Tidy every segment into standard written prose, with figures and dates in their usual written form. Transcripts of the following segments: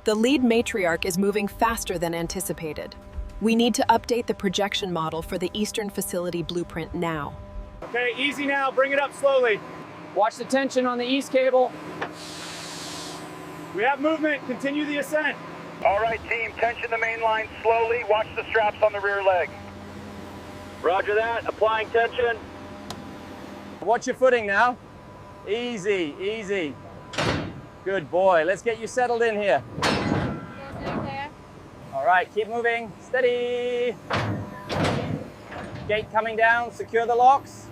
The lead matriarch is moving faster than anticipated. We need to update the projection model for the Eastern Facility blueprint now. Okay, easy now, bring it up slowly. Watch the tension on the east cable. We have movement, continue the ascent. All right, team, tension the main line slowly. Watch the straps on the rear leg. Roger that, applying tension. Watch your footing now. Easy, easy. Good boy. Let's get you settled in here. All right, keep moving. Steady. Gate coming down. Secure the locks.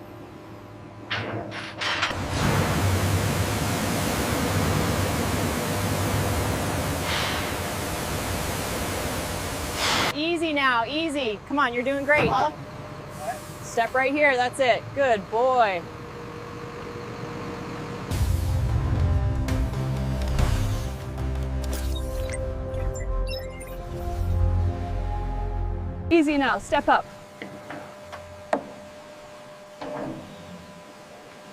Easy now, easy. Come on, you're doing great. Step right here, that's it. Good boy. Easy now, step up.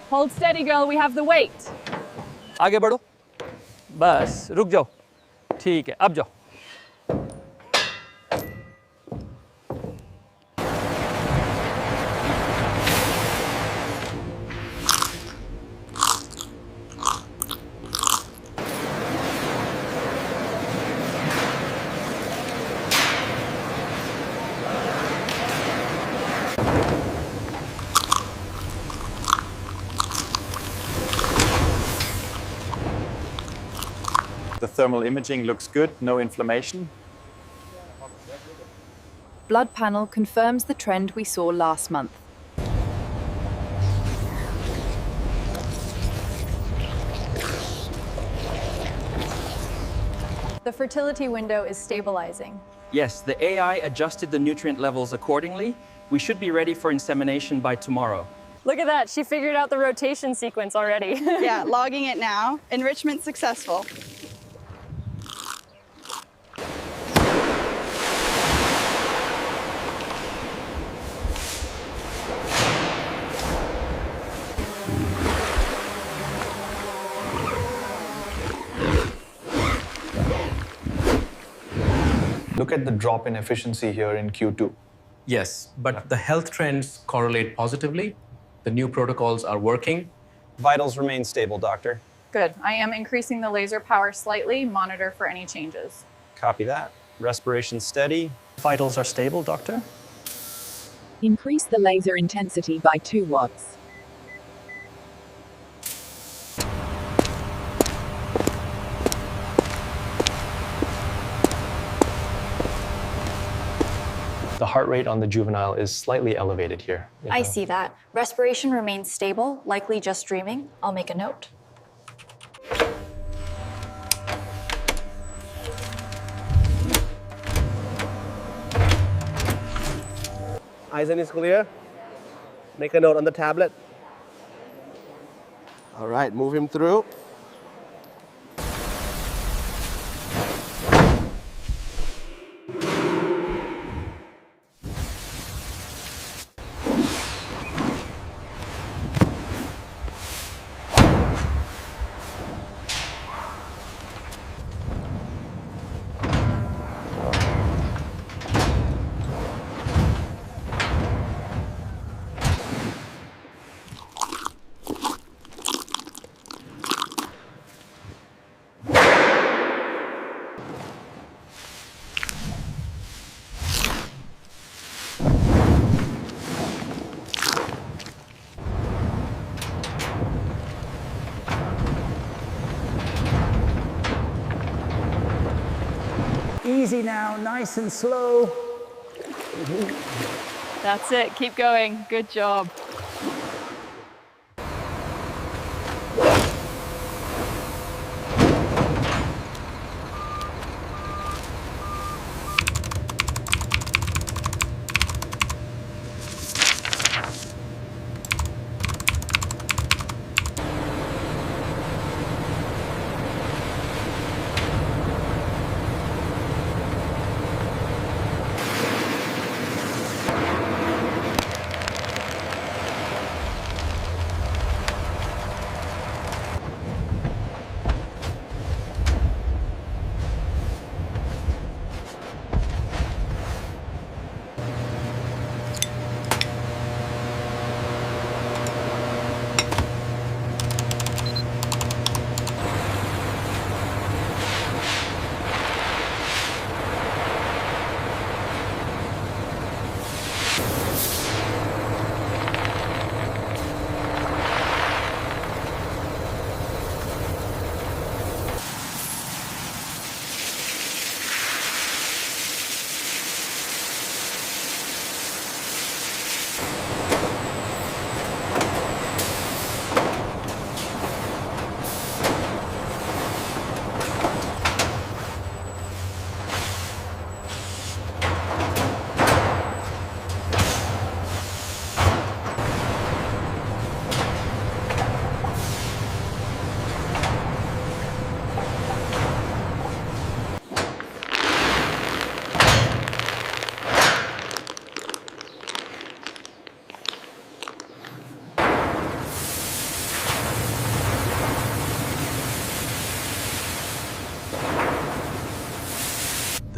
Hold steady, girl, we have the weight. आगे बढ़ो. बस, रुक जाओ. ठीक है, अब जाओ. The thermal imaging looks good, no inflammation. Blood panel confirms the trend we saw last month. The fertility window is stabilizing. Yes, the AI adjusted the nutrient levels accordingly. We should be ready for insemination by tomorrow. Look at that, she figured out the rotation sequence already. Yeah, logging it now. Enrichment successful. Look at the drop in efficiency here in Q2. Yes, but the health trends correlate positively. The new protocols are working. Vitals remain stable, doctor. Good. I am increasing the laser power slightly. Monitor for any changes. Copy that. Respiration steady. Vitals are stable, doctor. Increase the laser intensity by 2 watts. The heart rate on the juvenile is slightly elevated here. I see that. Respiration remains stable, likely just dreaming. I'll make a note. Eisen is clear. Make a note on the tablet. All right, move him through. Easy now, nice and slow. That's it, keep going. Good job.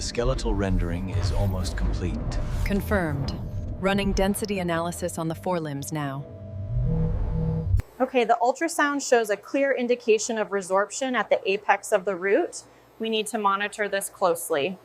The skeletal rendering is almost complete. Confirmed. Running density analysis on the forelimbs now. Okay, the ultrasound shows a clear indication of resorption at the apex of the root. We need to monitor this closely.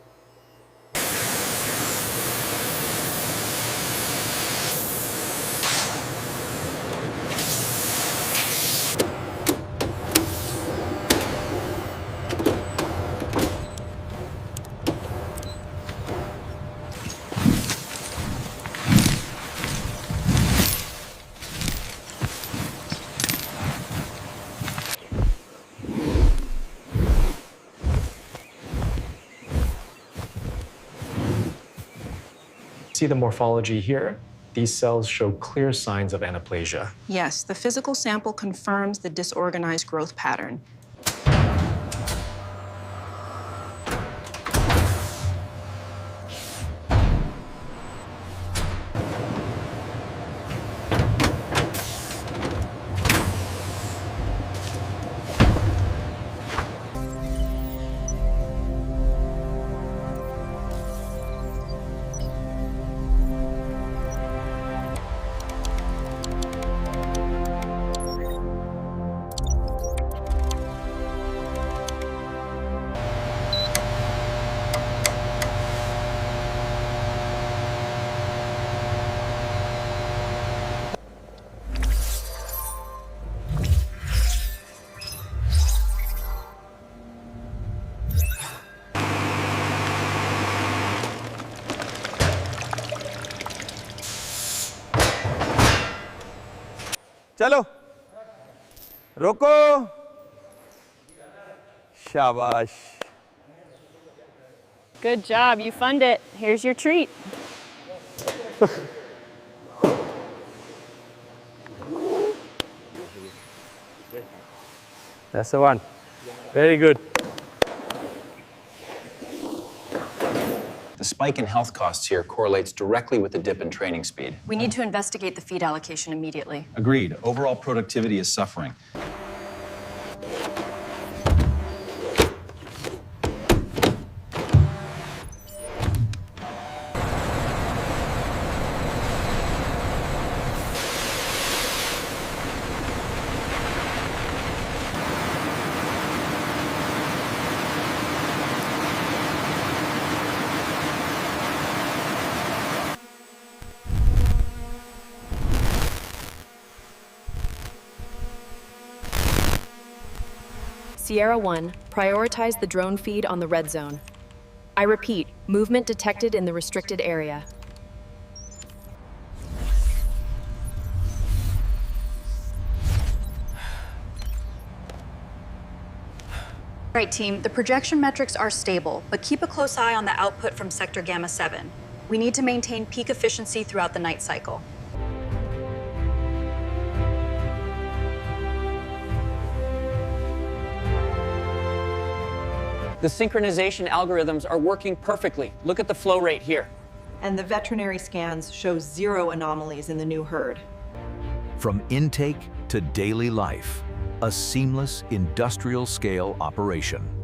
See the morphology here? These cells show clear signs of anaplasia. Yes, the physical sample confirms the disorganized growth pattern. चलो रोको शाबाश Good job, you fund it. Here's your treat. That's the one. Very good. The spike in health costs here correlates directly with the dip in training speed. We need to investigate the feed allocation immediately. Agreed. Overall productivity is suffering. Sierra 1, prioritize the drone feed on the red zone. I repeat, movement detected in the restricted area. All right, team, the projection metrics are stable, but keep a close eye on the output from sector gamma 7. We need to maintain peak efficiency throughout the night cycle. The synchronization algorithms are working perfectly. Look at the flow rate here. And the veterinary scans show 0 anomalies in the new herd. From intake to daily life, a seamless industrial scale operation.